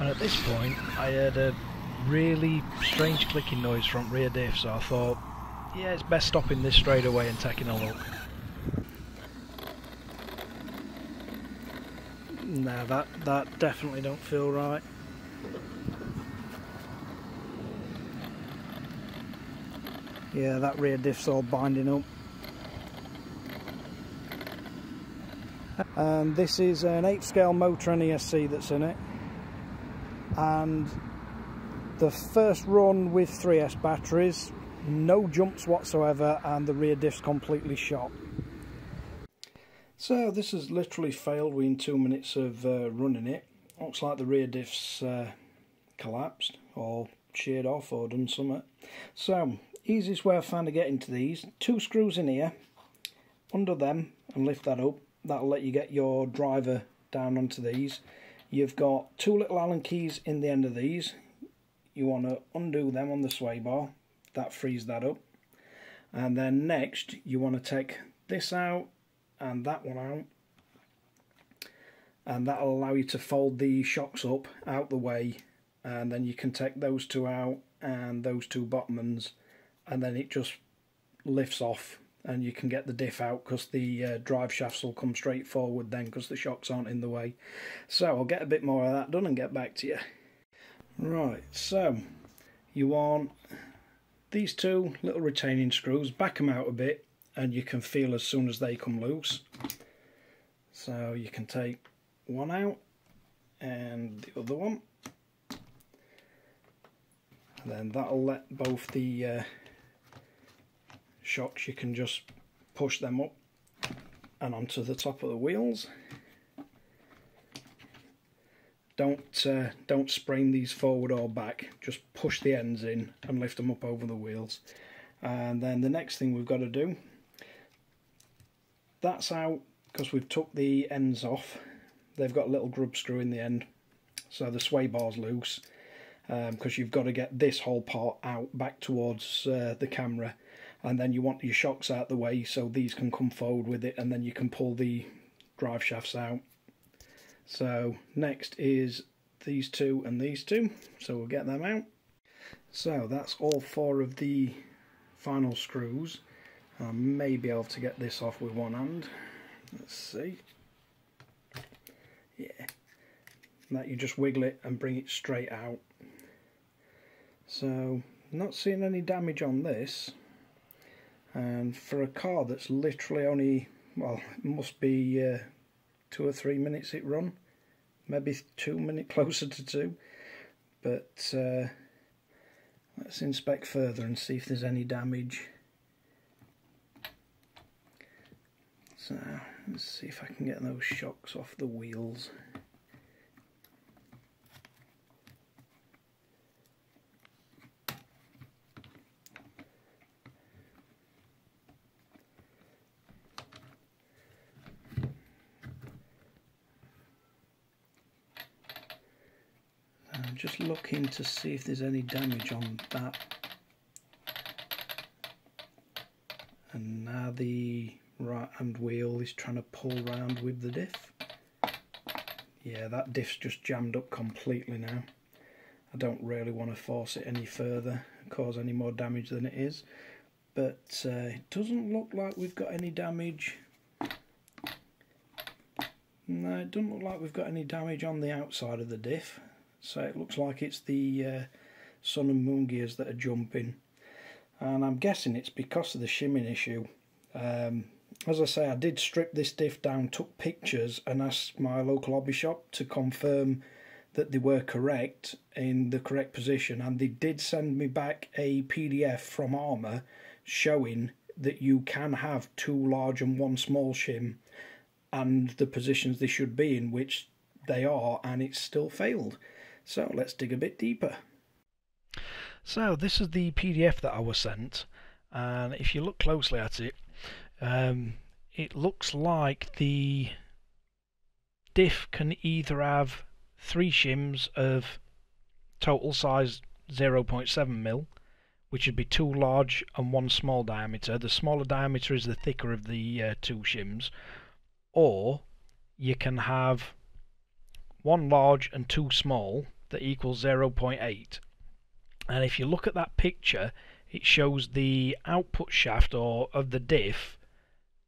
and at this point I heard a really strange clicking noise from rear diff, so I thought, yeah, it's best stopping this straight away and taking a look. No, that definitely don't feel right. Yeah, that rear diff's all binding up. And this is an 8th scale motor and ESC that's in it. And the first run with 3S batteries, no jumps whatsoever, and the rear diff's completely shot. So this has literally failed within 2 minutes of running it. Looks like the rear diff's collapsed or sheared off or done something. So, easiest way I found to get into these, 2 screws in here, under them, and lift that up. That'll let you get your driver down onto these. You've got 2 little Allen keys in the end of these. You want to undo them on the sway bar. That frees that up. And then next you want to take this out and that one out, and that'll allow you to fold the shocks up out the way, and then you can take those 2 out and those 2 bottom ends, and then it just lifts off and you can get the diff out, because the drive shafts will come straight forward then because the shocks aren't in the way. So I'll get a bit more of that done and get back to you. Right, so you want these 2 little retaining screws, back them out a bit and you can feel as soon as they come loose. So you can take one out and the other one, and then that'll let both the shocks, you can just push them up and onto the top of the wheels. Don't sprain these forward or back, just push the ends in and lift them up over the wheels. And then the next thing we've got to do, that's out because we've took the ends off. They've got a little grub screw in the end, so the sway bar's loose, because you've got to get this whole part out back towards the camera, and then you want your shocks out the way so these can come forward with it, and then you can pull the drive shafts out. So next is these 2 and these 2, so we'll get them out. So that's all 4 of the final screws. I may be able to get this off with one hand. Let's see. Yeah, that you just wiggle it and bring it straight out. So not seeing any damage on this, and for a car that's literally only, well, it must be 2 or 3 minutes it run, maybe 2 minutes, closer to 2, but let's inspect further and see if there's any damage. So let's see if I can get those shocks off the wheels. I'm just looking to see if there's any damage on that. And now the right hand wheel is trying to pull round with the diff. Yeah, that diff's just jammed up completely now. I don't really want to force it any further and cause any more damage than it is, but it doesn't look like we've got any damage. No, it doesn't look like we've got any damage on the outside of the diff, so it looks like it's the sun and moon gears that are jumping, and I'm guessing it's because of the shimming issue. As I say, I did strip this diff down, took pictures and asked my local hobby shop to confirm that they were correct, in the correct position, and they did send me back a PDF from Arrma showing that you can have 2 large and 1 small shim and the positions they should be in, which they are, and it's still failed. So let's dig a bit deeper. So this is the PDF that I was sent, and if you look closely at it, it looks like the diff can either have 3 shims of total size 0.7mm, which would be 2 large and 1 small diameter. The smaller diameter is the thicker of the 2 shims, or you can have 1 large and 2 small, that equals 0.8. And if you look at that picture, it shows the output shaft of the diff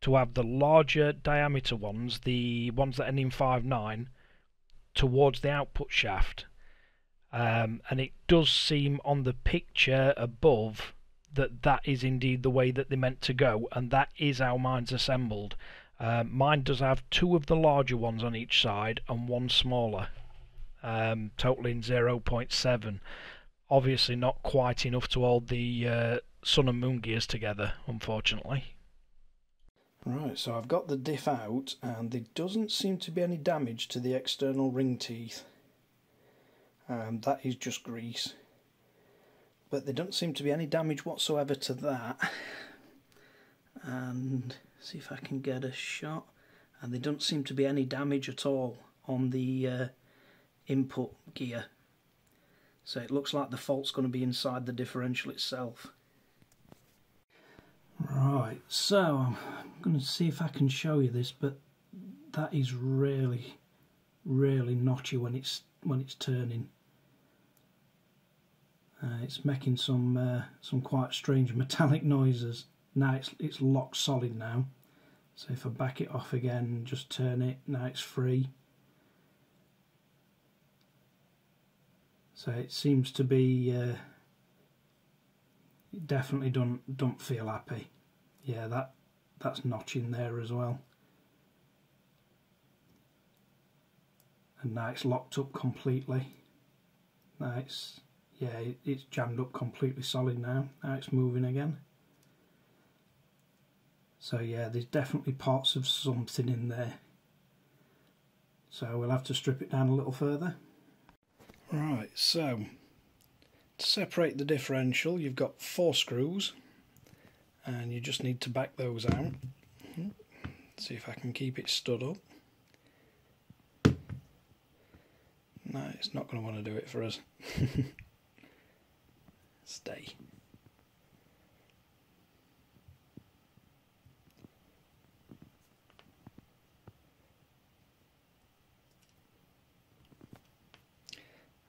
to have the larger diameter ones, the ones that end in 5.9, towards the output shaft. And it does seem on the picture above that is indeed the way that they're meant to go, and that is how mine's assembled. Mine does have 2 of the larger ones on each side and 1 smaller, totaling 0.7. Obviously not quite enough to hold the sun and moon gears together, unfortunately. Right, so I've got the diff out, and there doesn't seem to be any damage to the external ring teeth. That is just grease. But there doesn't seem to be any damage whatsoever to that. And see if I can get a shot. And there doesn't seem to be any damage at all on the input gear. So it looks like the fault's going to be inside the differential itself. Right, so I'm going to see if I can show you this, but that is really, really notchy when it's turning. It's making some quite strange metallic noises. Now it's locked solid now. So if I back it off again and just turn it, now it's free. So it seems to be it definitely don't feel happy. Yeah, that's notching there as well. And now it's locked up completely. Now it's jammed up completely solid now. Now it's moving again. So yeah, there's definitely parts of something in there. So we'll have to strip it down a little further. Right, so to separate the differential, you've got 4 screws, and you just need to back those out. See if I can keep it stood up. No, it's not going to want to do it for us. Stay.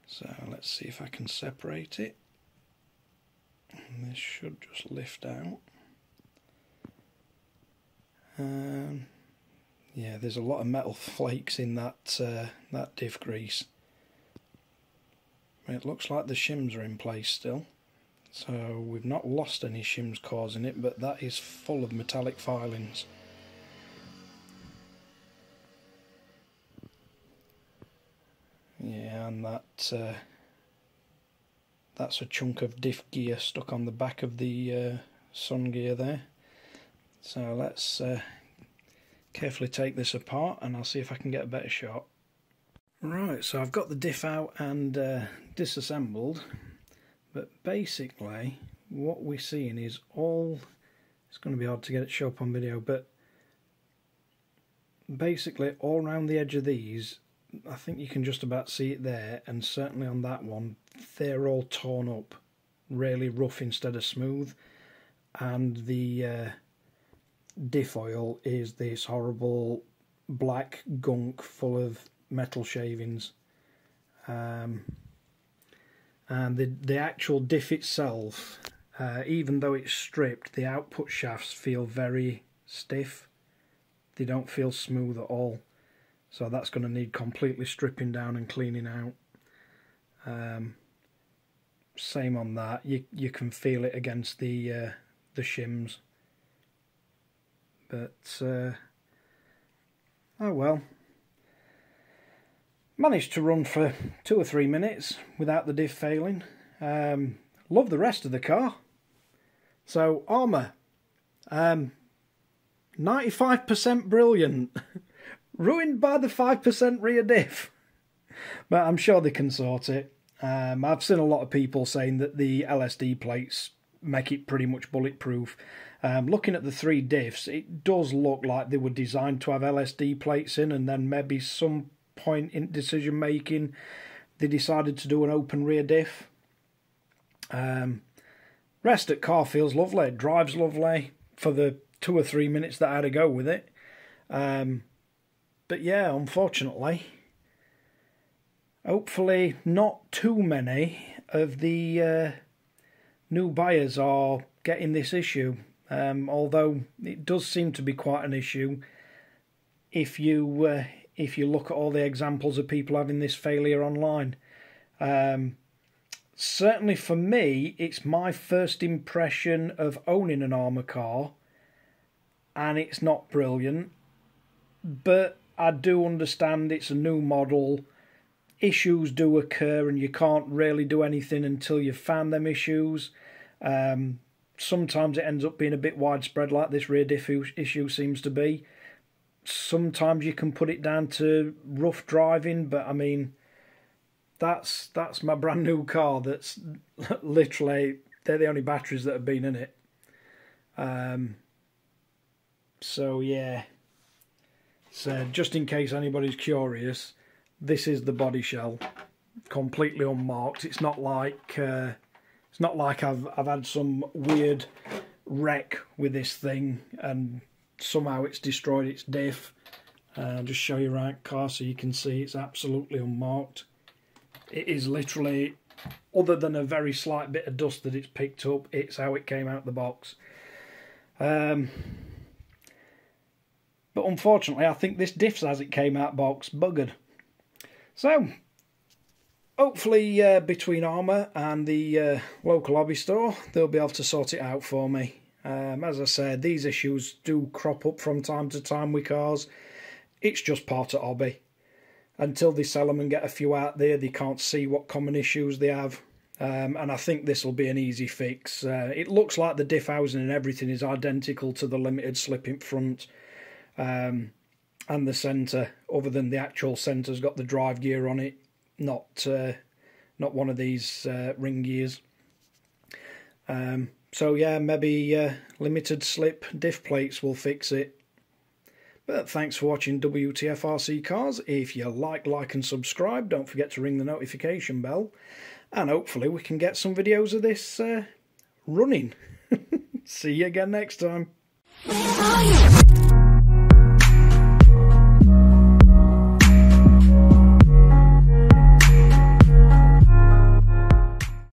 So let's see if I can separate it. And this should just lift out. Yeah, there's a lot of metal flakes in that diff grease. It looks like the shims are in place still. So we've not lost any shims causing it, but that is full of metallic filings. Yeah, and that's a chunk of diff gear stuck on the back of the sun gear there. So let's carefully take this apart, and I'll see if I can get a better shot. Right, so I've got the diff out and disassembled, but basically what we're seeing is it's going to be hard to get it show up on video, but basically all around the edge of these, I think you can just about see it there, and certainly on that one, they're all torn up, really rough instead of smooth, and the diff oil is this horrible black gunk full of metal shavings, and the actual diff itself, even though it's stripped, the output shafts feel very stiff. They don't feel smooth at all. So that's going to need completely stripping down and cleaning out. Same on that. You can feel it against the shims. But oh well. Managed to run for 2 or 3 minutes without the diff failing. Love the rest of the car. So Arrma, 95% brilliant. Ruined by the 5% rear diff. But I'm sure they can sort it. I've seen a lot of people saying that the LSD plates make it pretty much bulletproof. Looking at the 3 diffs, it does look like they were designed to have LSD plates in, and then maybe some point in decision making they decided to do an open rear diff. Rest at car feels lovely, it drives lovely for the 2 or 3 minutes that I had to go with it. But yeah, unfortunately, hopefully not too many of the new buyers are getting this issue, although it does seem to be quite an issue if you look at all the examples of people having this failure online. Certainly for me, it's my first impression of owning an Arrma car, and it's not brilliant, but I do understand it's a new model. Issues do occur and you can't really do anything until you've found them issues. Sometimes it ends up being a bit widespread, like this rear diff issue seems to be. Sometimes you can put it down to rough driving, but I mean, that's my brand new car. That's literally, they're the only batteries that have been in it. So yeah, so just in case anybody's curious, this is the body shell, completely unmarked. It's not like I've had some weird wreck with this thing and somehow it's destroyed its diff. I'll just show you right car so you can see it's absolutely unmarked. It is literally, other than a very slight bit of dust that it's picked up, it's how it came out the box. But unfortunately, I think this diff's as it came out box buggered. So, hopefully between Arrma and the local hobby store, they'll be able to sort it out for me. As I said, these issues do crop up from time to time with cars. It's just part of hobby. Until they sell them and get a few out there, they can't see what common issues they have. And I think this will be an easy fix. It looks like the diff housing and everything is identical to the limited slip in front. And the centre, other than the actual centre's got the drive gear on it, not one of these ring gears. So yeah, maybe limited slip diff plates will fix it. But thanks for watching WTF Rc Cars. If you like and subscribe, don't forget to ring the notification bell. And hopefully we can get some videos of this running. See you again next time.